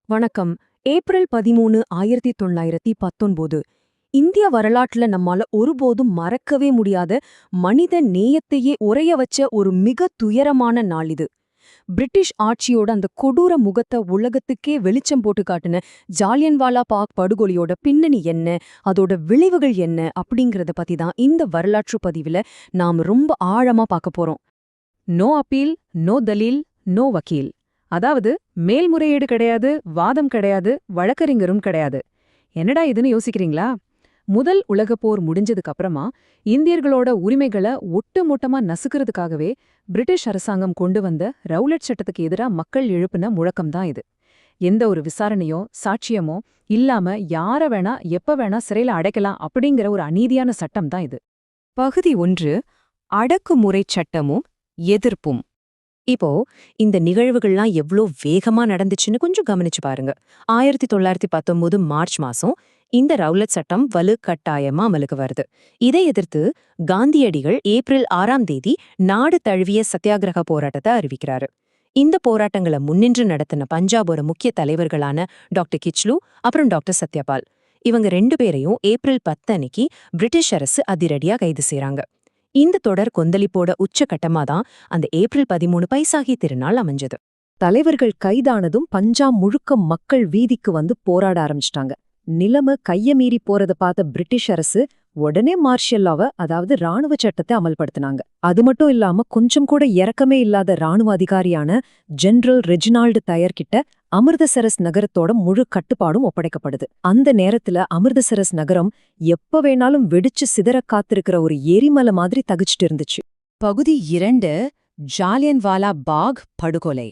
வணக்கம். ஏப்ரல் 13, 1919. இந்திய வரலாற்றுல நம்மால ஒருபோதும் மறக்கவே முடியாத மனித நேயத்தையே உறைய வச்ச ஒரு மிக துயரமான நாள் இது. பிரிட்டிஷ் ஆட்சியோட அந்த கொடூர முகத்தை உலகத்துக்கே வெளிச்சம் போட்டு காட்டுன ஜாலியன்வாலா பாக் படுகொலையோட பின்னணி என்ன, அதோட விளைவுகள் என்ன அப்படிங்கறத பத்தி தான் இந்த வரலாற்று பதிவுல நாம் ரொம்ப ஆழமா பார்க்க போறோம். நோ அப்பீல், நோ தலீல், நோ வக்கீல். அதாவது மேல்முறையீடு கிடையாது, வாதம் கிடையாது, வழக்கறிஞரும் கிடையாது. என்னடா இதுன்னு யோசிக்கிறீங்களா? முதல் உலகப் போர் முடிஞ்சதுக்கு அப்புறமா இந்தியர்களோட உரிமைகளை ஒட்டுமொட்டமா நசுக்கிறதுக்காகவே பிரிட்டிஷ் அரசாங்கம் கொண்டு வந்த ரவுலட் சட்டத்துக்கு எதிரா மக்கள் எழுப்பின முழக்கம்தான் இது. எந்த ஒரு விசாரணையோ சாட்சியமோ இல்லாம யார வேணா எப்ப வேணா சிறையில அடைக்கலாம் அப்படிங்கிற ஒரு அநீதியான சட்டம் தான் இது. பகுதி 1. அடக்குமுறைச் சட்டமும் எதிர்ப்பும். இப்போ இந்த நிகழ்வுகள்லாம் எவ்ளோ வேகமா நடந்துச்சுன்னு கொஞ்சம் கவனிச்சு பாருங்க. 1919 மார்ச் மாசம் இந்த ரவுலட் சட்டம் வலுக்கட்டாயமா அமலுக்கு வருது. இதை எதிர்த்து காந்தியடிகள் ஏப்ரல் 6ஆம் தேதி நாடு தழுவிய சத்தியாகிரக போராட்டத்தை அறிவிக்கிறாரு. இந்த போராட்டங்களை முன்னின்று நடத்தின பஞ்சாபோட முக்கிய தலைவர்களான டாக்டர் கிச்லு அப்புறம் டாக்டர் சத்யபால், இவங்க 2 பேரையும் ஏப்ரல் 10 அன்னைக்கு பிரிட்டிஷ் அரசு அதிரடியா கைது செய்றாங்க. இந்த தொடர் கொந்தளிப்போட உச்சகட்டமா தான் அந்த ஏப்ரல் 13 பைசாகி திருநாள் அமைஞ்சது. தலைவர்கள் கைதானதும் பஞ்சாப் முழுக்க மக்கள் வீதிக்கு வந்து போராட ஆரம்பிச்சிட்டாங்க. நிலைமை கைய மீறி போறத பார்த்த பிரிட்டிஷ் அரசு உடனே மார்ஷல் லாவை, அதாவது ராணுவ சட்டத்தை அமல்படுத்தினாங்க. அது மட்டும் இல்லாம கொஞ்சம் கூட இரக்கமே இல்லாத ராணுவ அதிகாரியான ஜெனரல் ரெஜினால்டு தயர் கிட்ட அமிர்தசரஸ் நகரத்தோட முழு கட்டுப்பாடும் ஒப்படைக்கப்படுது. அந்த நேரத்துல அமிர்தசரஸ் நகரம் எப்ப வேணாலும் வெடிச்சு சிதற காத்திருக்கிற ஒரு எரிமலை மாதிரி தகிச்சிட்டு இருந்துச்சு. பகுதி 2. ஜாலியன்வாலா பாக் படுகொலை.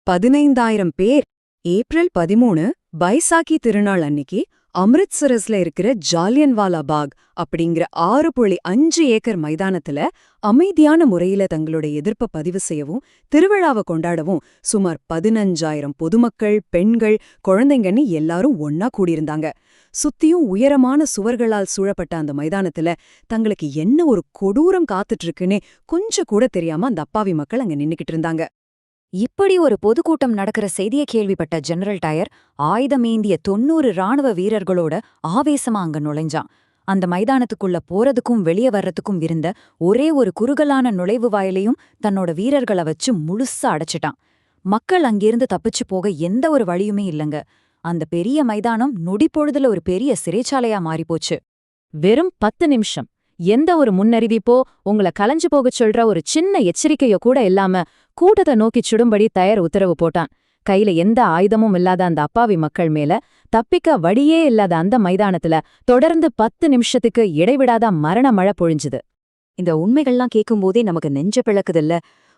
15,000 பேர் ஏப்ரல் 13 பைசாகி திருநாள் அன்னிக்கு அமிர்த்சரஸ்ல இருக்கிற ஜாலியன்வாலா பாக் அப்படிங்கிற 6.5 ஏக்கர் மைதானத்துல அமைதியான முறையில தங்களோட எதிர்ப்பை பதிவு செய்யவும் திருவிழாவை கொண்டாடவும் சுமார் 15,000 பொதுமக்கள், பெண்கள், குழந்தைங்கன்னு எல்லாரும் ஒன்னா கூடியிருந்தாங்க. சுத்தியும் உயரமான சுவர்களால் சூழப்பட்ட அந்த மைதானத்துல தங்களுக்கு என்ன ஒரு கொடூரம் காத்துட்டு இருக்குன்னே கொஞ்சம் கூட தெரியாம அந்த அப்பாவி மக்கள் அங்க நின்னுக்கிட்டு இருந்தாங்க. இப்படி ஒரு பொதுக்கூட்டம் நடக்கிற செய்தியை கேள்விப்பட்ட ஜெனரல் டயர் ஆயுதமேந்திய 90 ராணுவ வீரர்களோட ஆவேசமா அங்க நுழைஞ்சான். அந்த மைதானத்துக்குள்ள போறதுக்கும் வெளியே வர்றதுக்கும் இருந்த ஒரே ஒரு குறுகலான நுழைவு வாயிலையும் தன்னோட வீரர்களை வச்சு முழுசா அடைச்சிட்டான். மக்கள் அங்கிருந்து தப்பிச்சு போக எந்த ஒரு வழியுமே இல்லங்க. அந்த பெரிய மைதானம் நொடிப்பொழுதுல ஒரு பெரிய சிறைச்சாலையா மாறிப்போச்சு. வெறும் 10 நிமிஷம், எந்த ஒரு முன்னறிவிப்போ உங்களை கலைஞ்சு போகச் சொல்ற ஒரு சின்ன எச்சரிக்கையோ கூட இல்லாம கூட்டத்தை நோக்கி சுடும்படி தயார் உத்தரவு போட்டான். கையில எந்த ஆயுதமும் இல்லாத அந்த அப்பாவி மக்கள் மேல தப்பிக்க வழியே இல்லாத அந்த மைதானத்துல தொடர்ந்து 10 நிமிஷத்துக்கு இடைவிடாத மரண மழை பொழிஞ்சுது. இந்த உண்மைகள்லாம் கேட்கும்போதே நமக்கு நெஞ்ச பிளக்குதில்ல.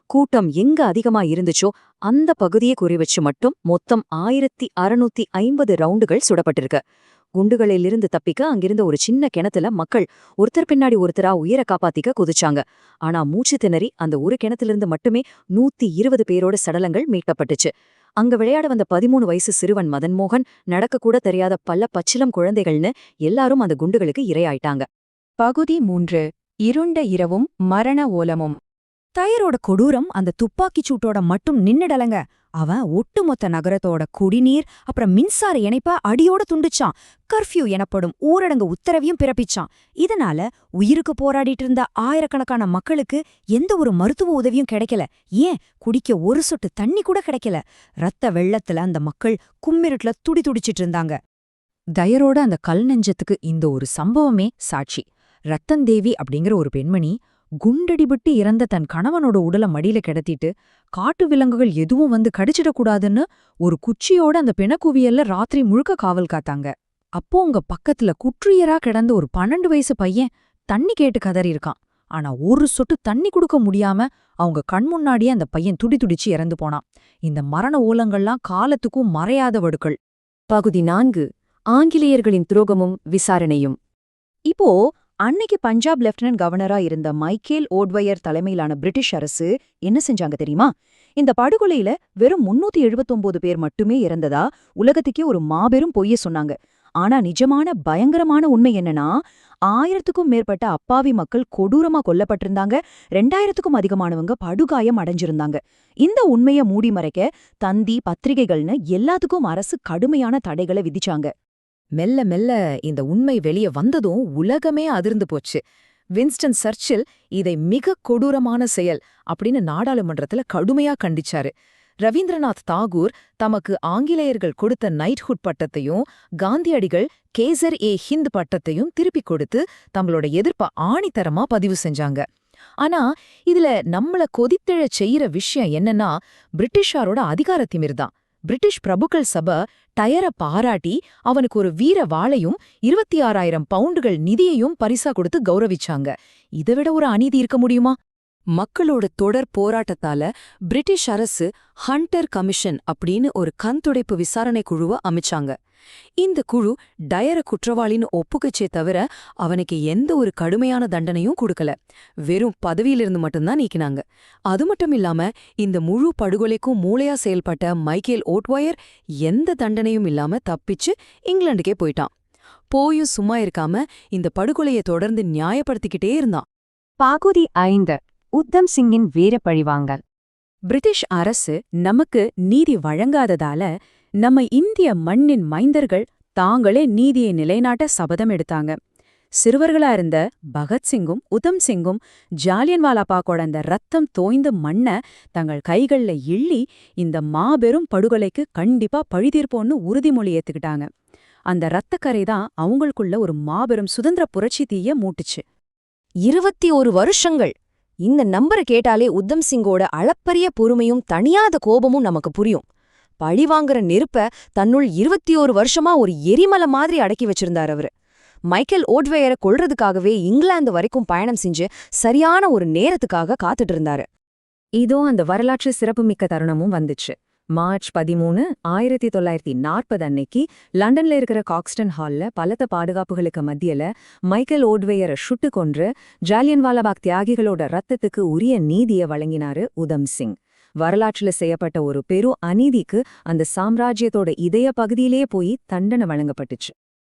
கூட்டம் எங்க அதிகமா இருந்துச்சோ அந்த பகுதியை குறிவச்சு மட்டும் மொத்தம் 1650 ரவுண்டுகள் சுடப்பட்டிருக்கு. குண்டுகளிலிருந்து தப்பிக்க அங்கிருந்த ஒரு சின்ன கிணத்துல மக்கள் ஒருத்தர் பின்னாடி ஒருத்தரா உயிரை காப்பாத்திக்க குதிச்சாங்க. ஆனா மூச்சு திணறி அந்த ஒரு கிணத்திலிருந்து மட்டுமே 120 பேரோட சடலங்கள் மீட்கப்பட்டுச்சு. அங்க விளையாட வந்த 13 வயசு சிறுவன் மதன்மோகன், நடக்கக்கூட தெரியாத பல பச்சிலம் குழந்தைகள்னு எல்லாரும் அந்த குண்டுகளுக்கு இரையாயிட்டாங்க. பகுதி 3. இருண்ட இரவும் மரண ஓலமும். டயரோட கொடூரம் அந்த துப்பாக்கிச் சூட்டோட மட்டும் நின்னுடலங்க. அவன் ஒட்டுமொத்த நகரத்தோட குடிநீர் அப்புறம் மின்சார இணைப்ப அடியோட துண்டிச்சான். கர்ஃப்யூ எனப்படும் ஊரடங்கு உத்தரவையும் பிறப்பிச்சான். இதனால உயிருக்கு போராடிட்டு இருந்த ஆயிரக்கணக்கான மக்களுக்கு எந்த ஒரு மருத்துவ உதவியும் கிடைக்கல. ஏன் குடிக்க ஒரு சொட்டு தண்ணி கூட கிடைக்கல. ரத்த வெள்ளத்துல அந்த மக்கள் கும்மிருட்டுல துடிச்சிட்டு இருந்தாங்க. டயரோட அந்த கல் நெஞ்சத்துக்கு இந்த ஒரு சம்பவமே சாட்சி. ரத்தந்தேவி அப்படிங்கிற ஒரு பெண்மணி குண்டடிபட்டு இறந்த தன் கணவனோட உடலை மடியில கிடத்திட்டு காட்டு விலங்குகள் எதுவும் வந்து கடிச்சிடக்கூடாதுன்னு ஒரு குச்சியோட அந்த பிணக்குவியல்ல ராத்திரி முழுக்க காவல் காத்தாங்க. அப்போ உங்க பக்கத்துல குற்றுயிரா கிடந்த ஒரு 12 வயசு பையன் தண்ணி கேட்டு கதறி இருக்கான். ஆனா ஒரு சொட்டு தண்ணி கொடுக்க முடியாம அவங்க கண் முன்னாடியே அந்த பையன் துடிச்சு இறந்து போனான். இந்த மரண ஓலங்கள்லாம் காலத்துக்கும் மறையாத வடுக்கள். பகுதி 4. ஆங்கிலேயர்களின் துரோகமும் விசாரணையும். இப்போ அன்னைக்கு பஞ்சாப் லெப்டினன்ட் கவர்னரா இருந்த மைக்கேல் ஓட்வயர் தலைமையிலான பிரிட்டிஷ் அரசு என்ன செஞ்சாங்க தெரியுமா? இந்த படுகொலையில வெறும் 379 பேர் மட்டுமே இறந்ததா உலகத்துக்கே ஒரு மாபெரும் பொய்ய சொன்னாங்க. ஆனா நிஜமான பயங்கரமான உண்மை என்னன்னா 1000க்கும் மேற்பட்ட அப்பாவி மக்கள் கொடூரமா கொல்லப்பட்டிருந்தாங்க. 2000க்கும் அதிகமானவங்க படுகாயம் அடைஞ்சிருந்தாங்க. இந்த உண்மைய மூடி மறைக்க தந்தி, பத்திரிகைகள்னு எல்லாத்துக்கும் அரசு கடுமையான தடைகளை விதிச்சாங்க. மெல்ல மெல்ல இந்த உண்மை வெளிய வந்ததும் உலகமே அதிர்ந்து போச்சு. வின்ஸ்டன் சர்ச்சில் இதை மிக கொடூரமான செயல் அப்படின்னு நாடாளுமன்றத்துல கடுமையா கண்டிச்சாரு. ரவீந்திரநாத் தாகூர் தமக்கு ஆங்கிலேயர்கள் கொடுத்த நைட்ஹுட் பட்டத்தையும் காந்தியடிகள் கேசர்-ஏ-ஹிந்த் பட்டத்தையும் திருப்பிக் கொடுத்து தங்களோட எதிர்ப்ப ஆணித்தரமா பதிவு செஞ்சாங்க. ஆனா இதுல நம்மள கொதித்தெழச் செய்யற விஷயம் என்னன்னா, பிரிட்டிஷாரோட அதிகாரத்திமிர்தான். பிரிட்டிஷ் பிரபுக்கள் சபை டயர பாராட்டி அவனுக்கு ஒரு வீர வாளையும் 26,000 பவுண்டுகள் நிதியையும் பரிசா கொடுத்து கௌரவிச்சாங்க. இதைவிட ஒரு அநீதி இருக்க முடியுமா? மக்களோட தொடர் போராட்டத்தால பிரிட்டிஷ் அரசு ஹண்டர் கமிஷன் அப்படின்னு ஒரு கண்துடைப்பு விசாரணை குழுவை அமைச்சாங்க. இந்த குழு டயர குற்றவாளின்னு ஒப்புக்கச்சே தவிர அவனுக்கு எந்த ஒரு கடுமையான தண்டனையும் கொடுக்கல. வெறும் பதவியிலிருந்து மட்டும்தான் நீக்கினாங்க. அது மட்டும் இல்லாம இந்த முழு படுகொலைக்கும் மூளையா செயல்பட்ட மைக்கேல் ஓட்வயர் எந்த தண்டனையும் இல்லாம தப்பிச்சு இங்கிலாந்துக்கே போயிட்டான். போயும் சும்மா இருக்காம இந்த படுகொலையை தொடர்ந்து நியாயப்படுத்திக்கிட்டே இருந்தான். பகுதி 5. உத்தம் சிங்கின் வீர பழிவாங்கல். பிரிட்டிஷ் அரசு நமக்கு நீதி வழங்காததால நம்ம இந்திய மண்ணின் மைந்தர்கள் தாங்களே நீதியை நிலைநாட்ட சபதம் எடுத்தாங்க. சிறுவர்களா இருந்த பகத்சிங்கும் உதம் சிங்கும் ஜாலியன்வாலாபாக்கோட அந்த ரத்தம் தோய்ந்த மண்ண தங்கள் கைகள்ல இள்ளி இந்த மாபெரும் படுகொலைக்கு கண்டிப்பா பழிதீர்ப்போன்னு உறுதிமொழி ஏத்துக்கிட்டாங்க. அந்த ரத்தக்கரை தான் அவங்களுக்குள்ள ஒரு மாபெரும் சுதந்திர புரட்சி தீய மூட்டுச்சு. 21 வருஷங்கள். இந்த நம்பரை கேட்டாலே உத்தம் சிங்கோட அளப்பரிய பொறுமையும் தணியாத கோபமும் நமக்கு புரியும். பழிவாங்குற நெருப்ப தன்னுள் 21 வருஷமா ஒரு எரிமலை மாதிரி அடக்கி வச்சிருந்தார் அவரு. மைக்கேல் ஓட்வேயரை கொல்றதுக்காகவே இங்கிலாந்து வரைக்கும் பயணம் செஞ்சு சரியான ஒரு நேரத்துக்காக காத்துட்டு இருந்தாரு. இதோ அந்த வரலாற்று சிறப்புமிக்க தருணமும் வந்துச்சு. மார்ச் 13, 1940 அன்னைக்கு லண்டன்ல இருக்கிற காக்ஸ்டன் ஹால்ல பலத்த பாதுகாப்புகளுக்கு மத்தியில மைக்கேல் ஓட்வேயரை சுட்டு கொன்று ஜாலியன்வாலாபாக் தியாகிகளோட ரத்தத்துக்கு உரிய நீதியை வழங்கினாரு உதம் சிங். வரலாற்றுல செய்யப்பட்ட ஒரு பெரு அநீதிக்கு அந்த சாம்ராஜ்யத்தோட இதய பகுதியிலே போய் தண்டனை வழங்கப்பட்டுச்சு.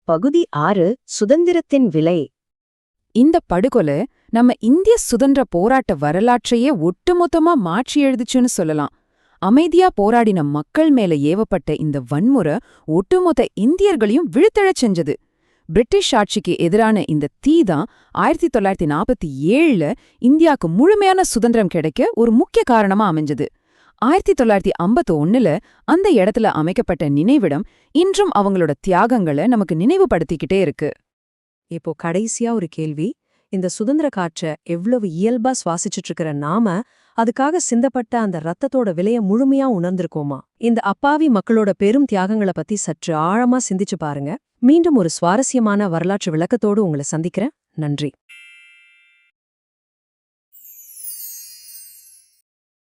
பகுதி 6. சுதந்திரத்தின் விலை. இந்த படுகொலை நம்ம இந்திய சுதந்திர போராட்ட வரலாற்றையே ஒட்டுமொத்தமா மாற்றி எழுதுச்சுன்னு சொல்லலாம். அமைதியா போராடின மக்கள் மேல ஏவப்பட்ட இந்த வன்முறை ஒட்டுமொத்த இந்தியர்களையும் விழுத்தெழச் செஞ்சது. பிரிட்டிஷ் ஆட்சிக்கு எதிரான இந்த தீதான் 1947ல இந்தியாவுக்கு முழுமையான சுதந்திரம் கிடைக்க ஒரு முக்கிய காரணமா அமைஞ்சது. 1951ல அந்த இடத்துல அமைக்கப்பட்ட நினைவிடம் இன்றும் அவங்களோட தியாகங்களை நமக்கு நினைவுபடுத்திக்கிட்டே இருக்கு. இப்போ கடைசியா ஒரு கேள்வி. இந்த சுதந்திர காற்றை எவ்வளவு இயல்பா சுவாசிச்சுட்டு இருக்கிற நாம அதுக்காக சிந்தப்பட்ட அந்த ரத்தத்தோட விலைய முழுமையா உணர்ந்திருக்கோமா? இந்த அப்பாவி மக்களோட பெரும் தியாகங்களை பத்தி சற்று ஆழமா சிந்திச்சு பாருங்க. மீண்டும் ஒரு சுவாரஸ்யமான வரலாற்று விளக்கத்தோடு உங்களை சந்திக்கிறேன். நன்றி.